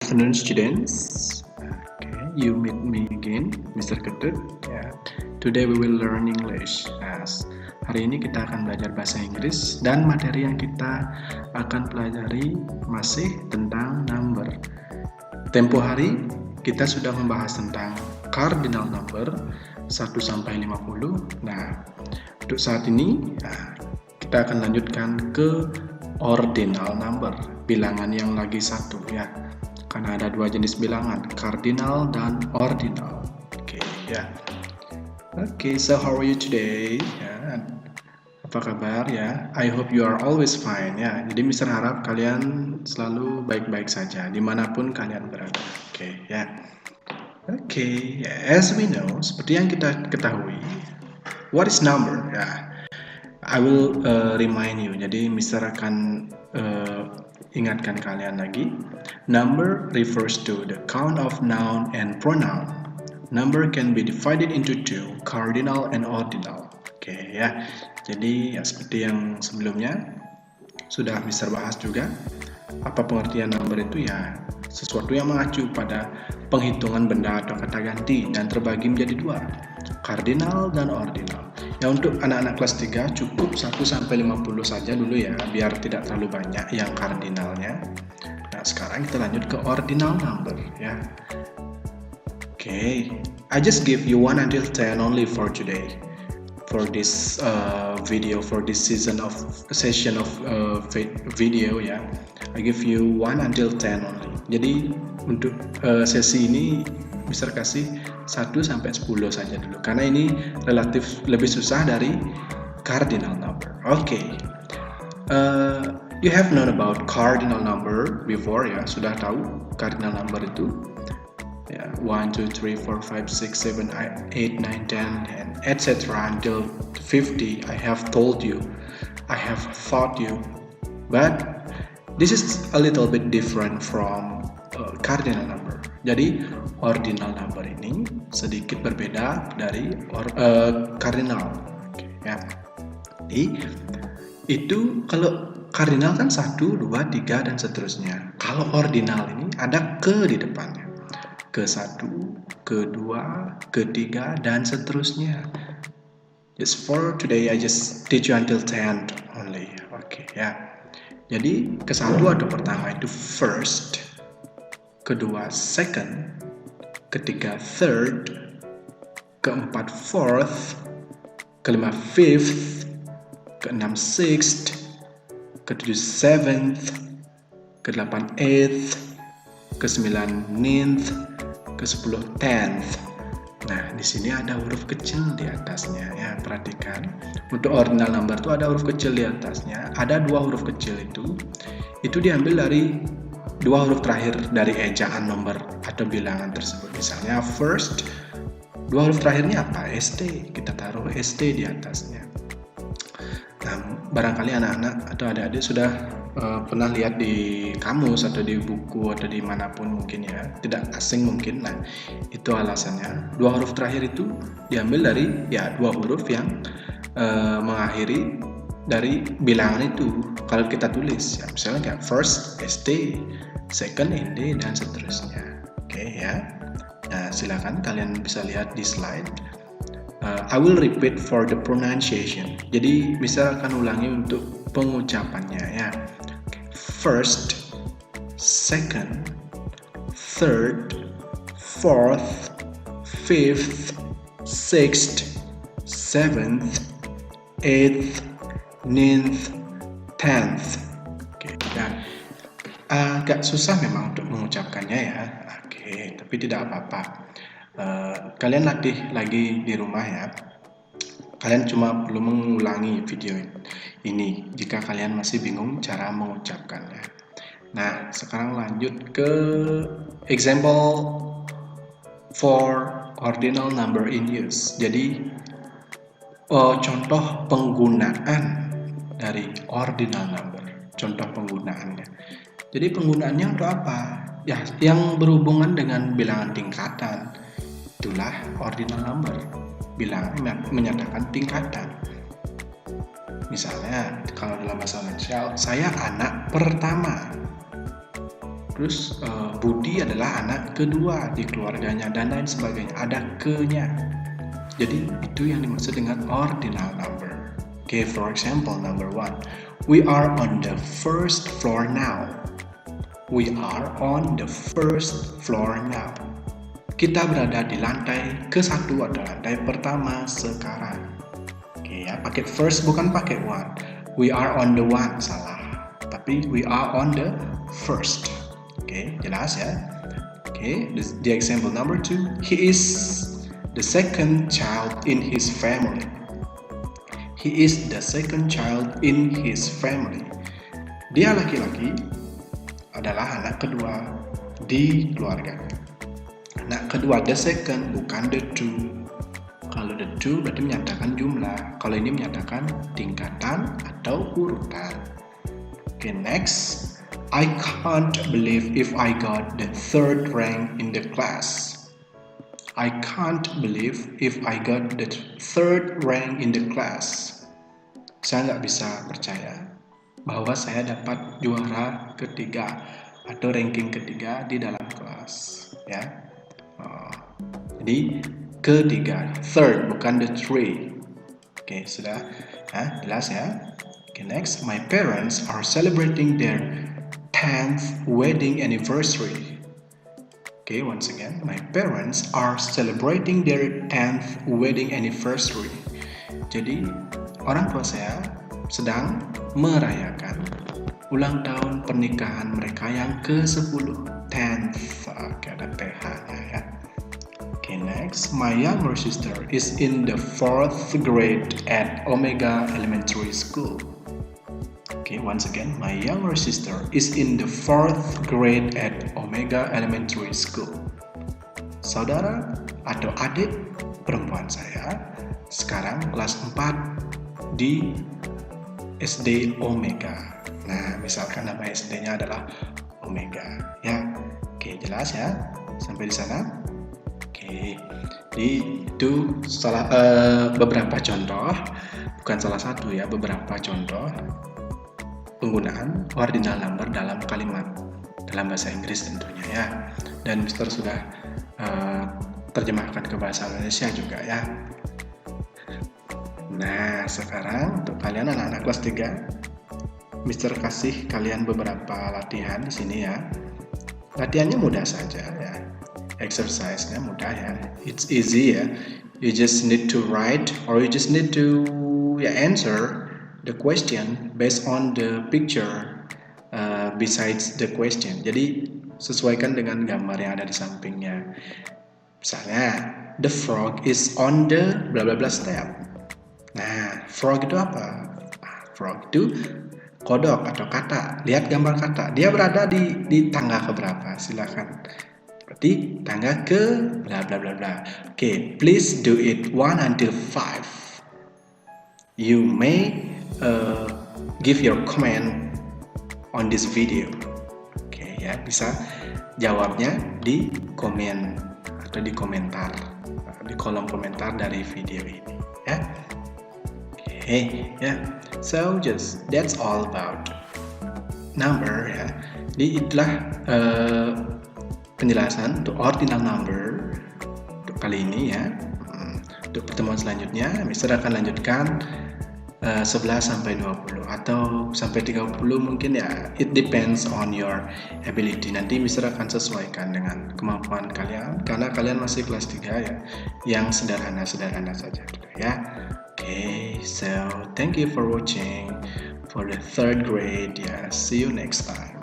afternoon, students. Okay, you meet me again, Mr. Ketut. Yeah. Today we will learn English. Hari ini kita akan belajar bahasa Inggris dan materi yang kita akan pelajari masih tentang number. Tempo hari kita sudah membahas tentang cardinal number 1 sampai 50. Nah, untuk saat ini kita akan lanjutkan ke ordinal number, bilangan yang lagi satu ya. Karena ada dua jenis bilangan, cardinal dan ordinal. So how are you today? Apa kabar ya? I hope you are always fine ya. Jadi Mr. harap kalian selalu baik-baik saja dimanapun kalian berada. As we know, seperti yang kita ketahui, what is number? I will remind you. Jadi Mr. akan ingatkan kalian lagi. Number refers to the count of noun and pronoun. Number can be divided into two, cardinal and ordinal. Jadi seperti yang sebelumnya sudah Mr. bahas juga. Apa pengertian number itu ya? Sesuatu yang mengacu pada penghitungan benda atau kata ganti dan terbagi menjadi dua, cardinal dan ordinal. Ya, untuk anak-anak kelas 3 cukup 1 sampai 50 saja dulu ya, biar tidak terlalu banyak yang cardinalnya. Nah, sekarang kita lanjut ke ordinal number ya. I just give you 1 until 10 only for today. For this video, for this session of video ya, I give you 1 until 10 only. Jadi untuk sesi ini Mr. kasih 1 sampai 10 saja dulu, karena ini relatif lebih susah dari cardinal number. You have known about cardinal number before ya, sudah tahu cardinal number itu ya, 1, 2, 3, 4, 5, 6, 7, 8, 9, 10 and etc. until 50. I have told you, I have taught you, but this is a little bit different from cardinal number. Jadi ordinal number ini sedikit berbeda dari cardinal. Jadi itu kalau cardinal kan 1, 2, 3 dan seterusnya. Kalau ordinal ini ada ke di depannya. Ke-1, ke-2, ke-3 dan seterusnya. Just for today I just teach you until 10 only. Jadi ke-1 atau pertama itu first, kedua second, ketiga third, keempat fourth, kelima fifth, keenam sixth, ketujuh seventh, kedelapan eighth, ke-9 ninth, ke-10 tenth. Nah, di sini ada huruf kecil di atasnya ya, perhatikan. Untuk ordinal number itu ada huruf kecil di atasnya. Ada 2 huruf kecil itu diambil dari 2 huruf terakhir dari ejaan nomor atau bilangan tersebut. Misalnya first, 2 huruf terakhirnya apa? ST. Kita taruh ST di atasnya. Nah, barangkali anak-anak atau adik-adik sudah pernah lihat di kamus atau di buku atau dimanapun mungkin ya, tidak asing mungkin. Nah, itu alasannya 2 huruf terakhir itu diambil dari ya 2 huruf yang mengakhiri dari bilangan itu. Kalau kita tulis ya, misalnya kayak first ST, second ND dan seterusnya. Nah, silakan kalian bisa lihat di slide. I will repeat for the pronunciation. Jadi bisa akan ulangi untuk pengucapannya ya. First, second, third, fourth, fifth, sixth, seventh, eighth, ninth, tenth. Agak susah memang untuk mengucapkannya ya. Tapi tidak apa-apa. Kalian latih lagi di rumah ya. Kalian cuma perlu mengulangi video ini jika kalian masih bingung cara mengucapkannya. Nah, sekarang lanjut ke example for ordinal number in use. Jadi contoh penggunaan dari ordinal number. Contoh penggunaannya. Jadi penggunaannya untuk apa? Ya, yang berhubungan dengan bilangan tingkatan. Itulah ordinal number. Bilangan menyatakan tingkatan. Misalnya kalau dalam bahasa Indonesia, saya anak pertama. Terus Budi adalah anak kedua di keluarganya dan lain sebagainya. Ada ke-nya. Jadi itu yang dimaksud dengan ordinal number. Okay, for example, number 1. We are on the first floor now. We are on the first floor now. Kita berada di lantai ke-1 atau lantai pertama sekarang. Oke ya, pakai first bukan pakai one. We are on the one, salah. Tapi we are on the first. Oke, jelas ya. Oke, the example number 2. He is the second child in his family. He is the second child in his family. Dia laki-laki adalah anak kedua di keluarganya. Anak kedua, the second, bukan the two. Kalau the two berarti menyatakan jumlah. Kalau ini menyatakan tingkatan atau urutan. Okay, next. I can't believe if I got the third rank in the class. I can't believe if I got the third rank in the class. Saya nggak bisa percaya bahwa saya dapat juara ketiga atau ranking ketiga di dalam kelas. Ya, jadi ketiga, third bukan the three. Oke, sudah, jelas ya. Okay, next, my parents are celebrating their 10th wedding anniversary. Okay, once again, my parents are celebrating their 10th wedding anniversary. Jadi, orang tua saya sedang merayakan ulang tahun pernikahan mereka yang ke-10. 10th, okay, ada TH-nya ya. Okay, next, my younger sister is in the 4th grade at Omega Elementary School. Okay, once again, my younger sister is in the 4th grade at Omega Elementary School. Saudara atau adik perempuan saya sekarang kelas 4 di SD Omega. Nah, misalkan nama SD-nya adalah Omega. Ya, oke, jelas ya sampai di sana. Oke, itu beberapa contoh, bukan salah satu ya, beberapa contoh penggunaan ordinal number dalam kalimat dalam bahasa Inggris tentunya ya. Dan Mister sudah terjemahkan ke bahasa Indonesia juga ya. Nah, sekarang untuk kalian anak-anak kelas 3, Mister kasih kalian beberapa latihan di sini ya. Latihannya mudah saja ya. Exercise-nya mudah ya. It's easy ya. You just need to write or you just need to answer the question based on the picture besides the question. Jadi sesuaikan dengan gambar yang ada di sampingnya. Misalnya, the frog is on the bla bla bla step. Nah, frog itu apa? Frog itu kodok atau kata. Lihat gambar kata. Dia berada di tangga keberapa? Silakan. Berarti tangga ke bla bla bla bla. Okay, please do it 1 until 5. You may give your comment on this video. Oke ya, bisa jawabnya di komen atau di komentar, di kolom komentar dari video ini ya. Oke ya, so just that's all about number ya. Jadi itulah penjelasan untuk ordinal number untuk kali ini ya. Untuk pertemuan selanjutnya, Mister akan lanjutkan 11 sampai 20 atau sampai 30 mungkin ya, it depends on your ability. Nanti Mister akan sesuaikan dengan kemampuan kalian karena kalian masih kelas 3 ya, yang sederhana-sederhana saja gitu ya. Okay, so thank you for watching for the 3rd grade ya. See you next time.